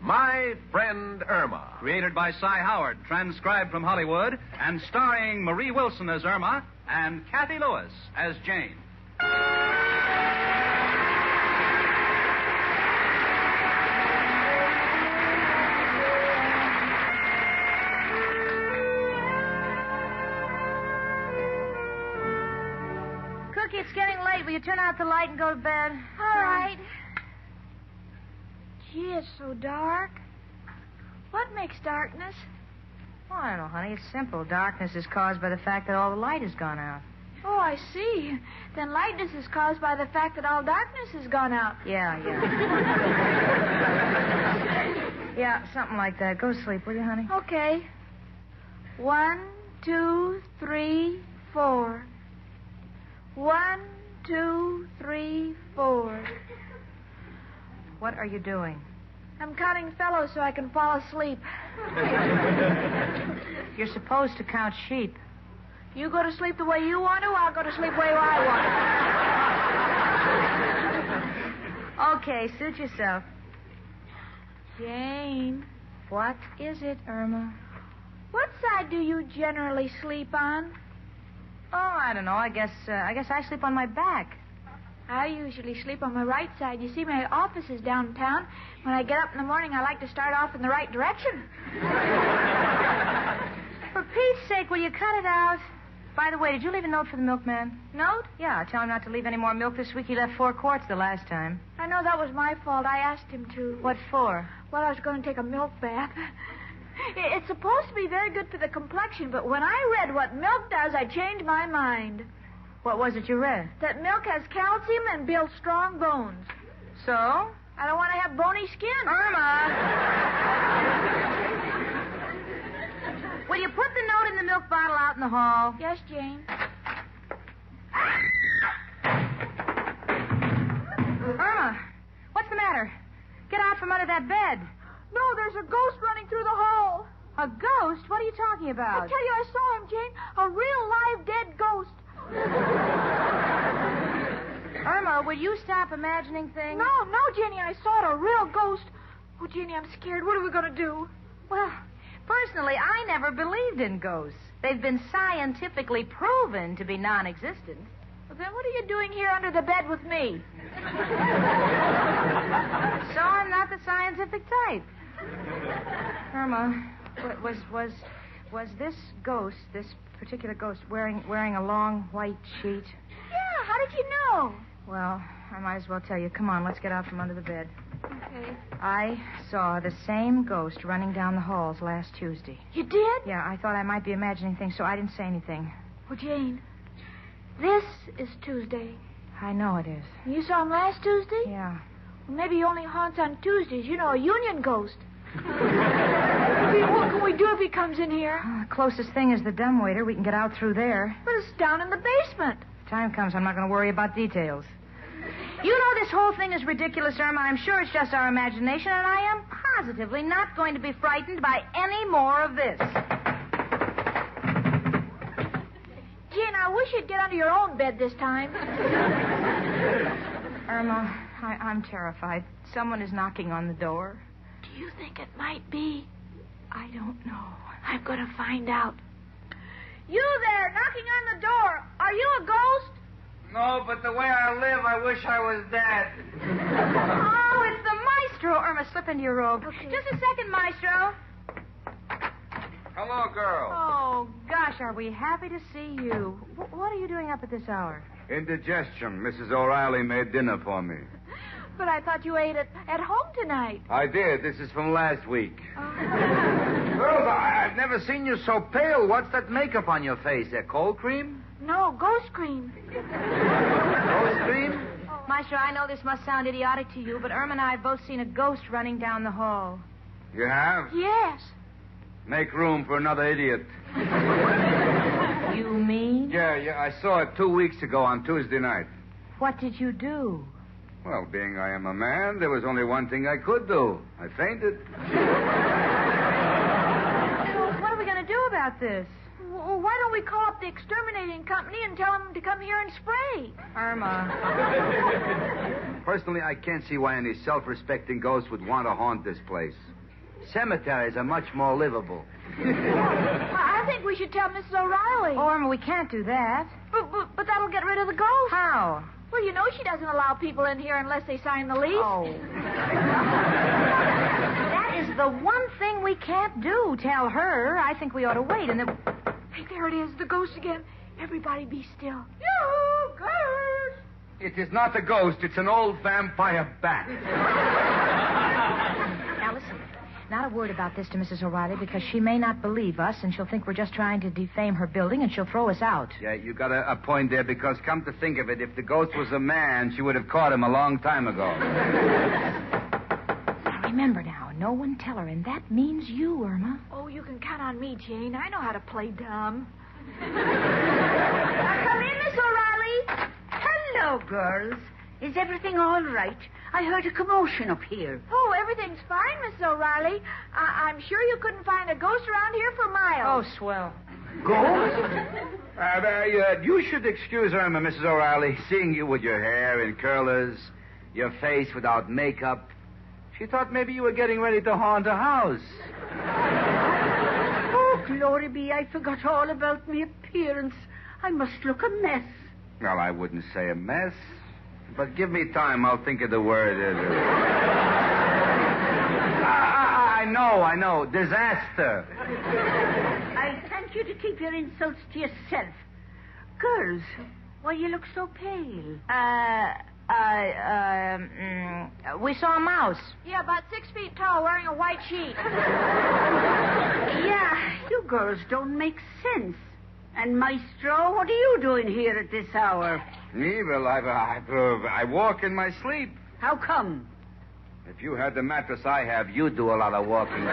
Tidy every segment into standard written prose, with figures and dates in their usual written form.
My Friend Irma. Created by Cy Howard, transcribed from Hollywood, and starring Marie Wilson as Irma and Cathy Lewis as Jane. Cookie, it's getting late. Will you turn out the light and go to bed? All right. Gee, it's so dark. What makes darkness? Oh, I don't know, honey. It's simple. Darkness is caused by the fact that all the light has gone out. Oh, I see. Then lightness is caused by the fact that all darkness has gone out. Yeah. Yeah, something like that. Go to sleep, will you, honey? Okay. 1, 2, 3, 4. 1, 2, 3, 4. What are you doing? I'm counting fellows so I can fall asleep. You're supposed to count sheep. You go to sleep the way you want to, I'll go to sleep the way I want. Okay, suit yourself. Jane. What is it, Irma? What side do you generally sleep on? Oh, I don't know. I guess I sleep on my back. I usually sleep on my right side. You see, my office is downtown. When I get up in the morning, I like to start off in the right direction. For Pete's sake, will you cut it out? By the way, did you leave a note for the milkman? Note? Yeah, tell him not to leave any more milk this week. He left 4 quarts the last time. I know that was my fault. I asked him to. What for? Well, I was going to take a milk bath. It's supposed to be very good for the complexion, but when I read what milk does, I changed my mind. What was it you read? That milk has calcium and builds strong bones. So? I don't want to have bony skin. Irma! Will you put the note in the milk bottle out in the hall? Yes, Jane. Irma, what's the matter? Get out from under that bed. No, there's a ghost running through the hall. A ghost? What are you talking about? I tell you, I saw him, Jane. A real live dead ghost. Irma, will you stop imagining things? No, Jenny, I saw it, a real ghost. Oh, Jenny, I'm scared. What are we going to do? Well, personally, I never believed in ghosts. They've been scientifically proven to be non-existent. Well, then what are you doing here under the bed with me? So I'm not the scientific type. Irma, was this ghost, this particular ghost, wearing a long white sheet? Yeah, how did you know? Well, I might as well tell you. Come on, let's get out from under the bed. Okay. I saw the same ghost running down the halls last Tuesday. You did? Yeah, I thought I might be imagining things, so I didn't say anything. Well, Jane, this is Tuesday. I know it is. You saw him last Tuesday? Yeah. Well, maybe he only haunts on Tuesdays. You know, a union ghost. What can we do if he comes in here? Well, the closest thing is the dumbwaiter. We can get out through there. But it's down in the basement. If time comes, I'm not going to worry about details. You know this whole thing is ridiculous, Irma. I'm sure it's just our imagination, and I am positively not going to be frightened by any more of this. Jane, I wish you'd get under your own bed this time. Irma, I'm terrified. Someone is knocking on the door. Do you think it might be? I don't know. I'm going to find out. You there, knocking on the door. Are you a ghost? No, but the way I live, I wish I was dead. Oh, it's the maestro. Irma, slip into your robe. Okay. Just a second, maestro. Hello, girl. Oh, gosh, are we happy to see you. What are you doing up at this hour? Indigestion. Mrs. O'Reilly made dinner for me. But I thought you ate it at home tonight. I did. This is from last week. Oh. Girls, I've never seen you so pale. What's that makeup on your face? That cold cream? No, ghost cream. Ghost cream? Maestro, I know this must sound idiotic to you, but Irma and I have both seen a ghost running down the hall. You have? Yes. Make room for another idiot. You mean? Yeah, I saw it 2 weeks ago on Tuesday night. What did you do? Well, being I am a man, there was only one thing I could do. I fainted. Well, what are we going to do about this? Well, why don't we call up the exterminating company and tell them to come here and spray? Irma. Personally, I can't see why any self-respecting ghost would want to haunt this place. Cemeteries are much more livable. I think we should tell Mrs. O'Reilly. Oh, Irma, we can't do that. But that'll get rid of the ghost. How? Well, you know she doesn't allow people in here unless they sign the lease. Oh. That is the one thing we can't do. Tell her. I think we ought to wait and then... Hey, there it is, the ghost again. Everybody be still. You ghost! It is not a ghost. It's an old vampire bat. Now, listen. Not a word about this to Mrs. O'Reilly because she may not believe us and she'll think we're just trying to defame her building and she'll throw us out. Yeah, you got a point there because, come to think of it, if the ghost was a man, she would have caught him a long time ago. Now, remember now, no one tell her, and that means you, Irma. Oh, you can count on me, Jane. I know how to play dumb. Come in, Miss O'Reilly. Hello, girls. Is everything all right? I heard a commotion up here. Oh, everything's fine, Miss O'Reilly. I'm sure you couldn't find a ghost around here for miles. Oh, swell. Ghost? You should excuse Irma, Mrs. O'Reilly. Seeing you with your hair in curlers, your face without makeup, she thought maybe you were getting ready to haunt a house. Oh, glory be, I forgot all about my appearance. I must look a mess. Well, I wouldn't say a mess. But give me time. I'll think of the word. I know. Disaster. I thank you to keep your insults to yourself. Girls, why you look so pale? We saw a mouse. Yeah, about 6 feet tall, wearing a white sheet. Yeah, you girls don't make sense. And Maestro, what are you doing here at this hour? Me? Well, I walk in my sleep. How come? If you had the mattress I have, you'd do a lot of walking, too.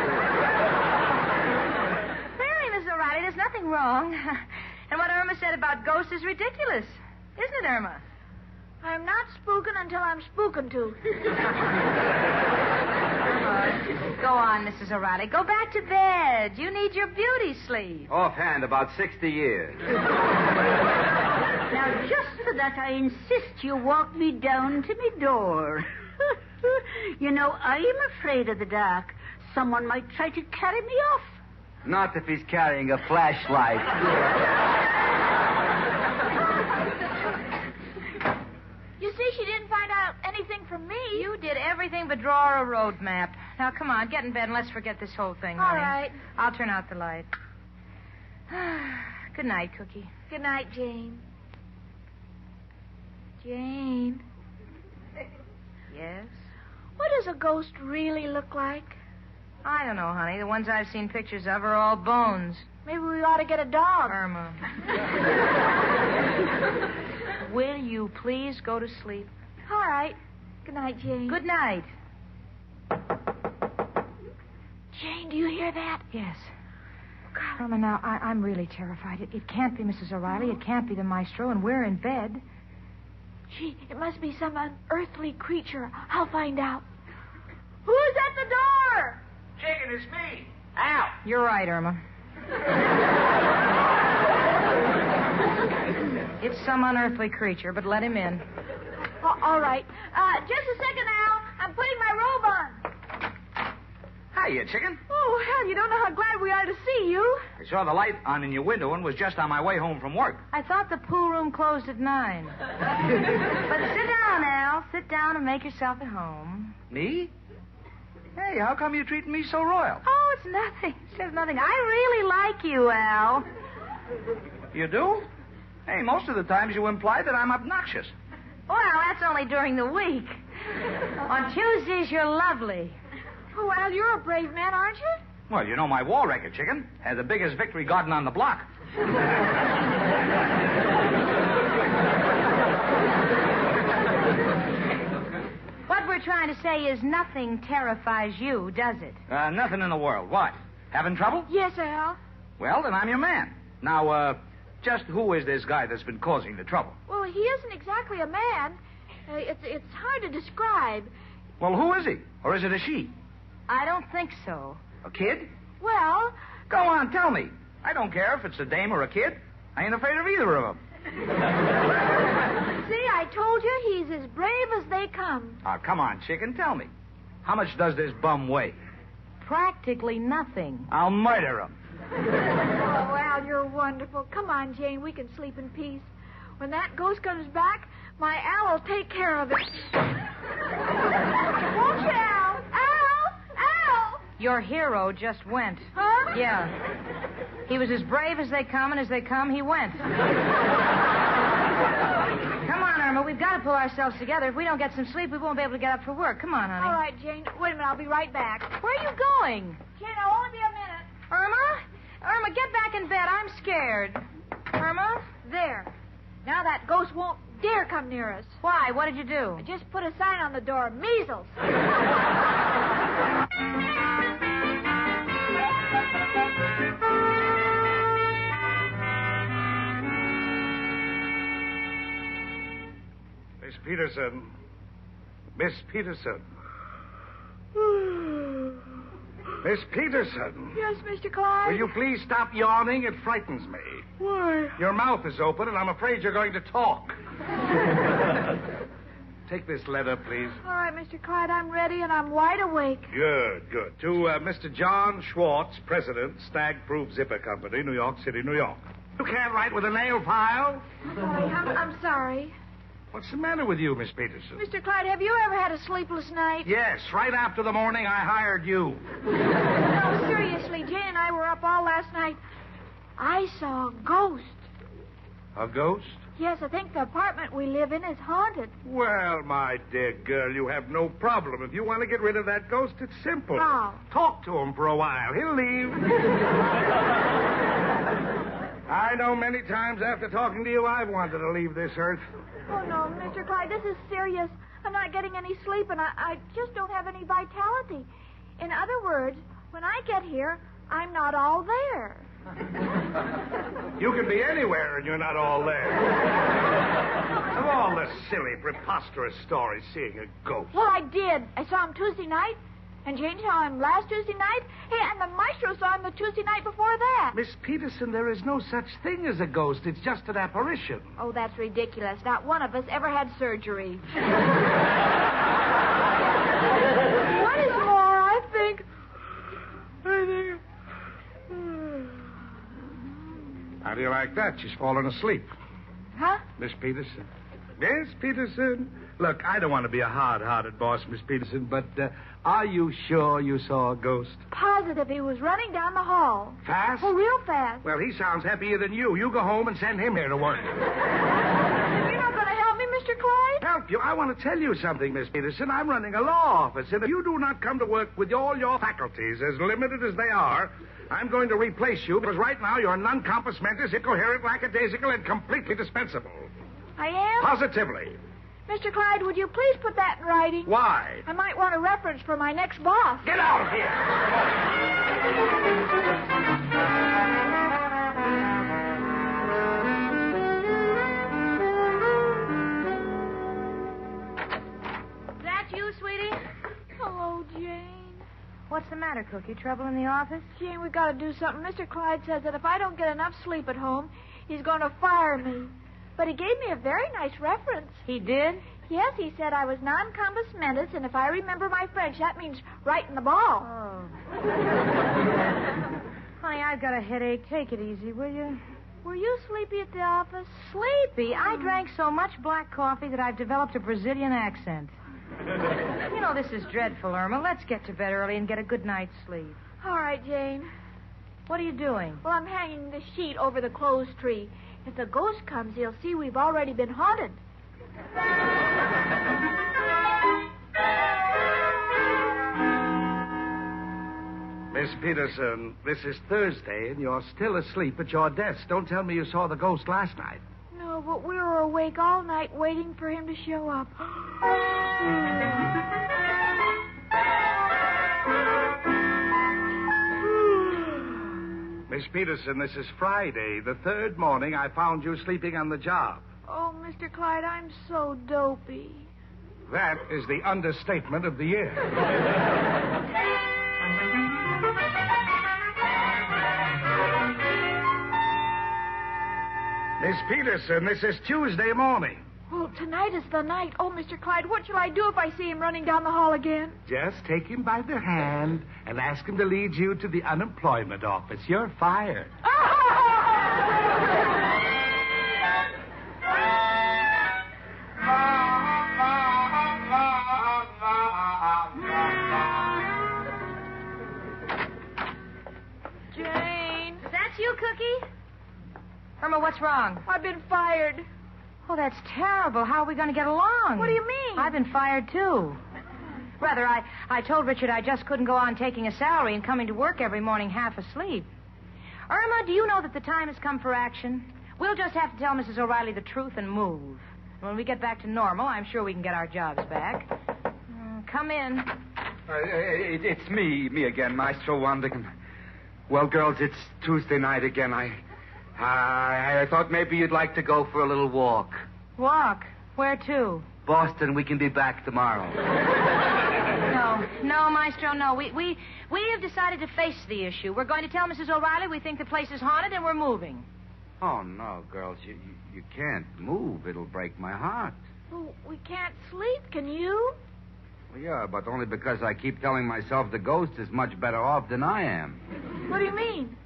Really, Miss O'Reilly, there's nothing wrong. And what Irma said about ghosts is ridiculous. Isn't it, Irma? I'm not spooking until I'm spooking to. Go on, Mrs. O'Reilly. Go back to bed. You need your beauty sleep. Offhand, about 60 years. Now, just for that, I insist you walk me down to me door. You know, I'm afraid of the dark. Someone might try to carry me off. Not if he's carrying a flashlight. You see, she didn't find out anything from me. You did everything but draw her a road map. Now, come on, get in bed and let's forget this whole thing, All honey. right. I'll turn out the light. Good night, Cookie. Good night, Jane. Jane. Yes? What does a ghost really look like? I don't know, honey. The ones I've seen pictures of are all bones. Maybe we ought to get a dog. Irma. Will you please go to sleep? All right. Good night, Jane. Good night. Jane, do you hear that? Yes. Irma, now, I'm really terrified. It can't be Mrs. O'Reilly. It can't be the maestro, and we're in bed. Gee, it must be some unearthly creature. I'll find out. Who's at the door? Chicken, it's me. Out. You're right, Irma. It's some unearthly creature, but let him in. All right. Just a second, Al. I'm putting my robe on. Hiya, Chicken. Oh, hell, you don't know how glad we are to see you. I saw the light on in your window and was just on my way home from work. I thought the pool room closed at 9. But sit down, Al. Sit down and make yourself at home. Me? Hey, how come you're treating me so royal? Oh, it's nothing. It's just nothing. I really like you, Al. You do? Hey, most of the times you imply that I'm obnoxious. Well, that's only during the week. On Tuesdays, you're lovely. Oh, Al, you're a brave man, aren't you? Well, you know my war record, Chicken. Had the biggest victory garden on the block. What we're trying to say is nothing terrifies you, does it? Nothing in the world. What? Having trouble? Yes, Al. Well, then I'm your man. Now, just who is this guy that's been causing the trouble? Well, he isn't exactly a man. It's hard to describe. Well, who is he? Or is it a she? I don't think so. A kid? Well, Go on, tell me. I don't care if it's a dame or a kid. I ain't afraid of either of them. See, I told you he's as brave as they come. Oh, come on, chicken, tell me. How much does this bum weigh? Practically nothing. I'll murder him. Oh, Al, you're wonderful. Come on, Jane, we can sleep in peace. When that ghost comes back, my Al will take care of it. Won't you, Al? Al! Al! Your hero just went. Huh? Yeah. He was as brave as they come, and as they come, he went. Come on, Irma. We've got to pull ourselves together. If we don't get some sleep, we won't be able to get up for work. Come on, honey. All right, Jane. Wait a minute. I'll be right back. Where are you going? Jane, I'll only be a minute. Irma? Irma, get back in bed. I'm scared. Irma? There. Now that ghost won't dare come near us. Why? What did you do? I just put a sign on the door. Measles. Miss Peterson. Miss Peterson. Miss Peterson. Yes, Mr. Clyde? Will you please stop yawning? It frightens me. Why? Your mouth is open, and I'm afraid you're going to talk. Take this letter, please. All right, Mr. Clyde, I'm ready, and I'm wide awake. Good, good. To Mr. John Schwartz, President, Stag-Proof Zipper Company, New York City, New York. You can't write with a nail file? I'm sorry. What's the matter with you, Miss Peterson? Mr. Clyde, have you ever had a sleepless night? Yes, right after the morning I hired you. No, seriously, Jane and I were up all last night. I saw a ghost. A ghost? Yes, I think the apartment we live in is haunted. Well, my dear girl, you have no problem. If you want to get rid of that ghost, it's simple. How? Talk to him for a while. He'll leave. I know many times after talking to you, I've wanted to leave this earth. Oh, no, Mr. Clyde, this is serious. I'm not getting any sleep, and I just don't have any vitality. In other words, when I get here, I'm not all there. You can be anywhere and you're not all there. Of all the silly, preposterous stories, seeing a ghost. Well, I did. I saw him Tuesday night, and Jane saw him last Tuesday night. Hey, and the maestro saw him the Tuesday night before that. Miss Peterson, there is no such thing as a ghost. It's just an apparition. Oh, that's ridiculous. Not one of us ever had surgery. What is more, I think... How do you like that? She's fallen asleep. Huh? Miss Peterson. Miss Peterson. Look, I don't want to be a hard-hearted boss, Miss Peterson, but are you sure you saw a ghost? Positive. He was running down the hall. Fast? Oh, real fast. Well, he sounds happier than you. You go home and send him here to work. You're not going to help me, Mr. Clyde? Help you? I want to tell you something, Miss Peterson. I'm running a law office, and if you do not come to work with all your faculties, as limited as they are, I'm going to replace you, because right now you're non-compos mentis, incoherent, lackadaisical, and completely dispensable. I am? Positively. Mr. Clyde, would you please put that in writing? Why? I might want a reference for my next boss. Get out of here! Is that you, sweetie? Hello, Jane. What's the matter, Cookie? Trouble in the office? Jane, we've got to do something. Mr. Clyde says that if I don't get enough sleep at home, he's going to fire me. But he gave me a very nice reference. He did? Yes, he said I was non-compos mentis, and if I remember my French, that means right in the ball. Oh. Honey, I've got a headache. Take it easy, will you? Were you sleepy at the office? Sleepy? I drank so much black coffee that I've developed a Brazilian accent. You know, this is dreadful, Irma. Let's get to bed early and get a good night's sleep. All right, Jane. What are you doing? Well, I'm hanging the sheet over the clothes tree. If the ghost comes, he'll see we've already been haunted. Miss Peterson, this is Thursday, and you're still asleep at your desk. Don't tell me you saw the ghost last night. No, but we were awake all night waiting for him to show up. Miss Peterson, this is Friday, the third morning I found you sleeping on the job. Oh, Mr. Clyde, I'm so dopey. That is the understatement of the year. Miss Peterson, this is Tuesday morning. Oh, tonight is the night. Oh, Mr. Clyde, what shall I do if I see him running down the hall again? Just take him by the hand and ask him to lead you to the unemployment office. You're fired. Jane. Is that you, Cookie? Irma, what's wrong? I've been fired. Oh, that's terrible. How are we going to get along? What do you mean? I've been fired, too. Rather, I told Richard I just couldn't go on taking a salary and coming to work every morning half asleep. Irma, do you know that the time has come for action? We'll just have to tell Mrs. O'Reilly the truth and move. When we get back to normal, I'm sure we can get our jobs back. Come in. It's me again, Maestro Wandigan. Well, girls, it's Tuesday night again. I thought maybe you'd like to go for a little walk. Walk? Where to? Boston, we can be back tomorrow. No, Maestro, no. We have decided to face the issue. We're going to tell Mrs. O'Reilly we think the place is haunted and we're moving. Oh, no, girls, you can't move. It'll break my heart. Oh, we can't sleep, can you? Well, yeah, but only because I keep telling myself the ghost is much better off than I am. What do you mean?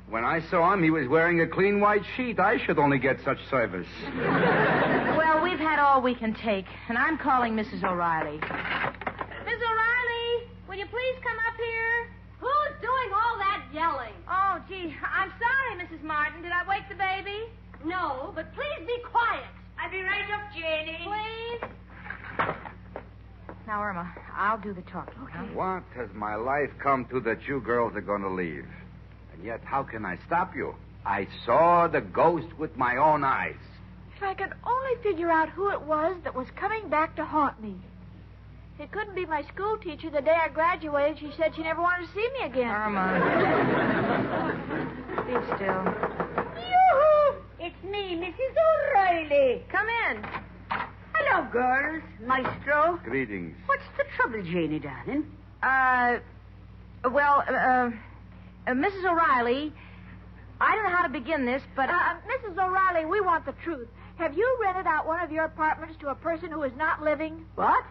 When I saw him, he was wearing a clean white sheet. I should only get such service. Well, we've had all we can take, and I'm calling Mrs. O'Reilly. Miss O'Reilly, will you please come up here? Who's doing all that yelling? Oh, gee, I'm sorry, Mrs. Martin. Did I wake the baby? No, but please be quiet. I'll be right up, Janie. Please. Now, Irma, I'll do the talking. Okay. What has my life come to that you girls are going to leave? And yet, how can I stop you? I saw the ghost with my own eyes. If I could only figure out who it was that was coming back to haunt me. It couldn't be my school teacher. The day I graduated, she said she never wanted to see me again. Irma. Be still. Yoo-hoo! It's me, Mrs. O'Reilly. Come in. Hello, girls. Maestro. Greetings. What's the trouble, Janie, darling? Mrs. O'Reilly, I don't know how to begin this, but... Mrs. O'Reilly, we want the truth. Have you rented out one of your apartments to a person who is not living? What?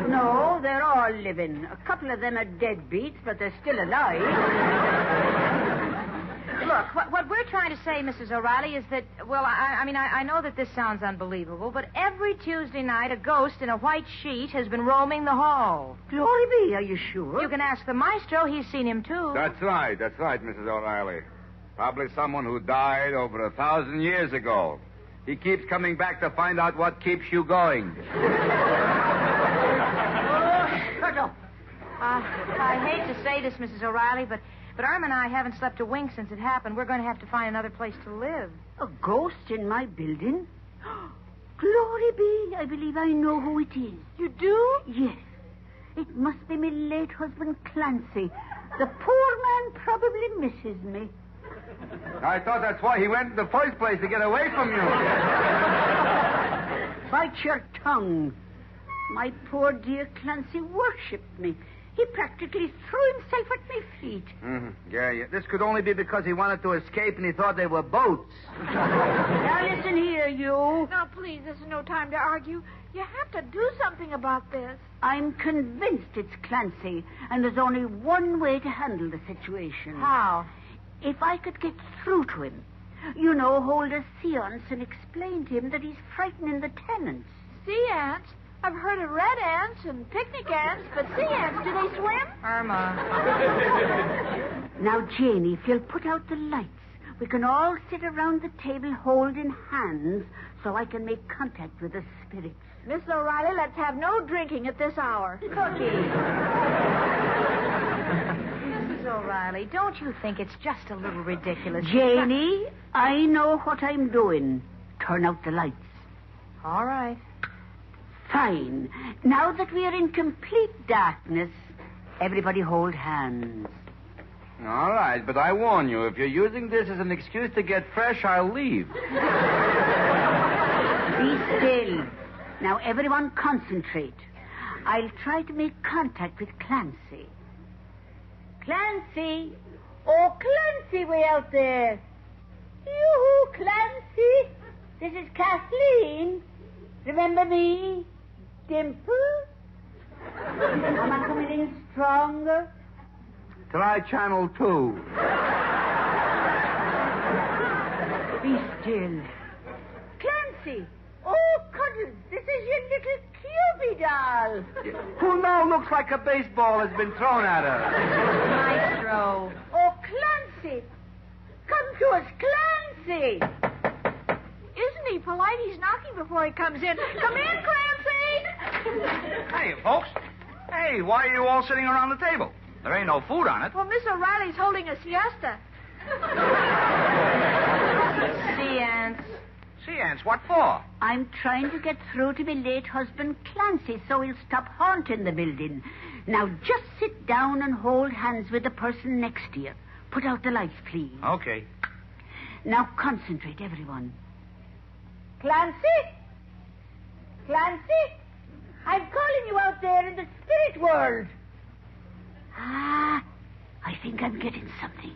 No, they're all living. A couple of them are deadbeats, but they're still alive. Look, what we're trying to say, Mrs. O'Reilly, is that, well, I know that this sounds unbelievable, but every Tuesday night a ghost in a white sheet has been roaming the hall. Glory be, are you sure? You can ask the maestro. He's seen him, too. That's right, Mrs. O'Reilly. Probably someone who died over 1,000 years ago. He keeps coming back to find out what keeps you going. Shut up. I hate to say this, Mrs. O'Reilly, but Irma and I haven't slept a wink since it happened. We're going to have to find another place to live. A ghost in my building? Glory be, I believe I know who it is. You do? Yes. It must be my late husband, Clancy. The poor man probably misses me. I thought that's why he went in the first place, to get away from you. Bite your tongue. My poor dear Clancy worshipped me. He practically threw himself at my feet. Mm-hmm. Yeah. This could only be because he wanted to escape and he thought they were boats. Now listen here, you. Now, please, this is no time to argue. You have to do something about this. I'm convinced it's Clancy, and there's only one way to handle the situation. How? If I could get through to him. You know, hold a seance and explain to him that he's frightening the tenants. Sea ants? I've heard of red ants and picnic ants, but sea ants, do they swim? Irma. Now, Janie, if you'll put out the lights, we can all sit around the table holding hands so I can make contact with the spirits. Miss O'Reilly, let's have no drinking at this hour. Mrs. O'Reilly, don't you think it's just a little ridiculous? Janie, I know what I'm doing. Turn out the lights. All right. Fine. Now that we are in complete darkness, everybody hold hands. All right, but I warn you, if you're using this as an excuse to get fresh, I'll leave. Be still. Now, everyone concentrate. I'll try to make contact with Clancy. Clancy! Oh, Clancy, way out there. Yoo-hoo, Clancy. This is Kathleen. Remember me? Dimple? Am I coming in stronger? Try channel 2. Be still. Clancy! Oh, Cuddles, this is your little Cupid doll. Who now looks like a baseball has been thrown at her? Maestro. Oh, Clancy! Come to us, Clancy! Isn't he polite? He's knocking before he comes in. Come in, Clancy! Hey, folks. Hey, why are you all sitting around the table? There ain't no food on it. Well, Miss O'Reilly's holding a siesta. Sea ants. Sea ants, what for? I'm trying to get through to my late husband, Clancy, so he'll stop haunting the building. Now, just sit down and hold hands with the person next to you. Put out the lights, please. Okay. Now, concentrate, everyone. Clancy? Clancy? I'm calling you out there in the spirit world. Ah, I think I'm getting something.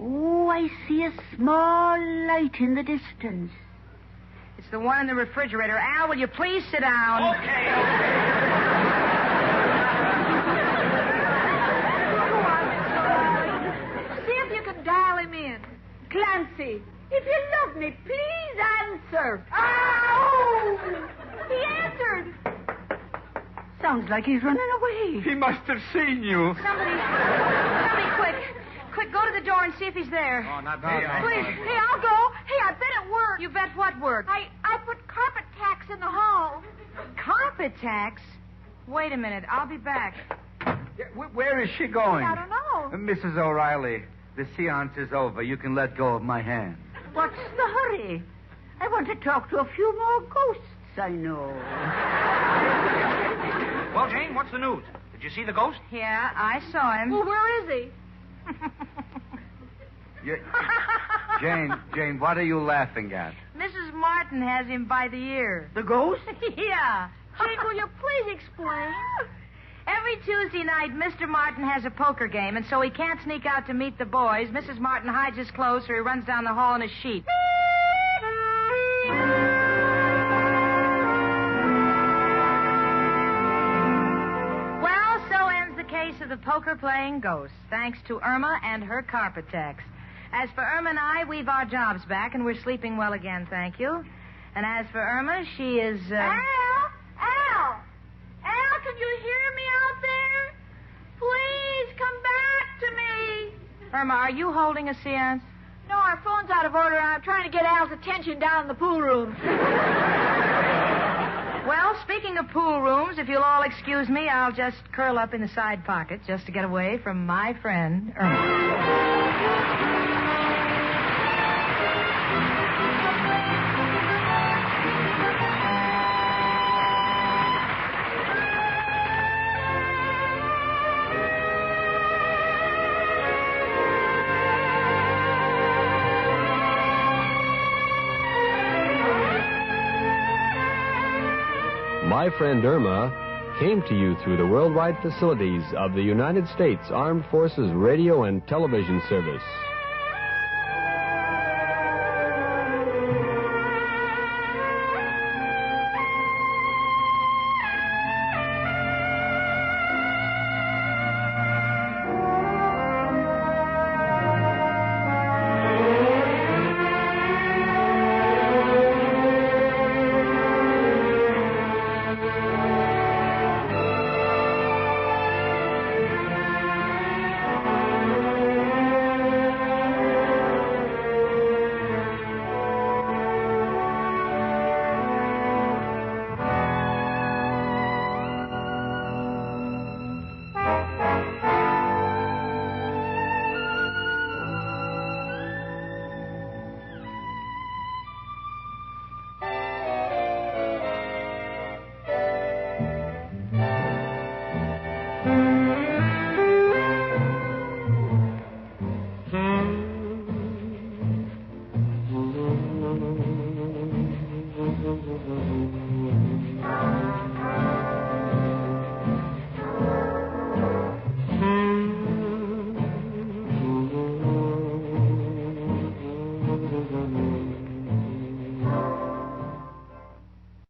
Oh, I see a small light in the distance. It's the one in the refrigerator. Al, will you please sit down? Okay. See if you can dial him in. Clancy, if you love me, please answer. Oh! He answered. Sounds like he's running away. He must have seen you. Somebody quick. Quick, go to the door and see if he's there. Oh, not me. Please. Hey, I'll go. Hey, I bet it worked. You bet what worked? I put carpet tacks in the hall. Carpet tacks? Wait a minute. I'll be back. Where is she going? I don't know. Mrs. O'Reilly, the seance is over. You can let go of my hand. What's the hurry? I want to talk to a few more ghosts I know. Well, Jane, what's the news? Did you see the ghost? Yeah, I saw him. Well, where is he? Jane, what are you laughing at? Mrs. Martin has him by the ear. The ghost? Yeah. Jane, will you please explain? Every Tuesday night, Mr. Martin has a poker game, and so he can't sneak out to meet the boys. Mrs. Martin hides his clothes, or he runs down the hall in a sheet. Well, so ends the case of the poker-playing ghost, thanks to Irma and her carpet tacks. As for Irma and I, we've our jobs back, and we're sleeping well again, thank you. And as for Irma, she is... Al, can you hear me out there? Please come back to me. Irma, are you holding a seance? No, our phone's out of order, and I'm trying to get Al's attention down in the pool room. Well, speaking of pool rooms, if you'll all excuse me, I'll just curl up in the side pocket just to get away from my friend, Irma. My Friend Irma came to you through the worldwide facilities of the United States Armed Forces Radio and Television Service.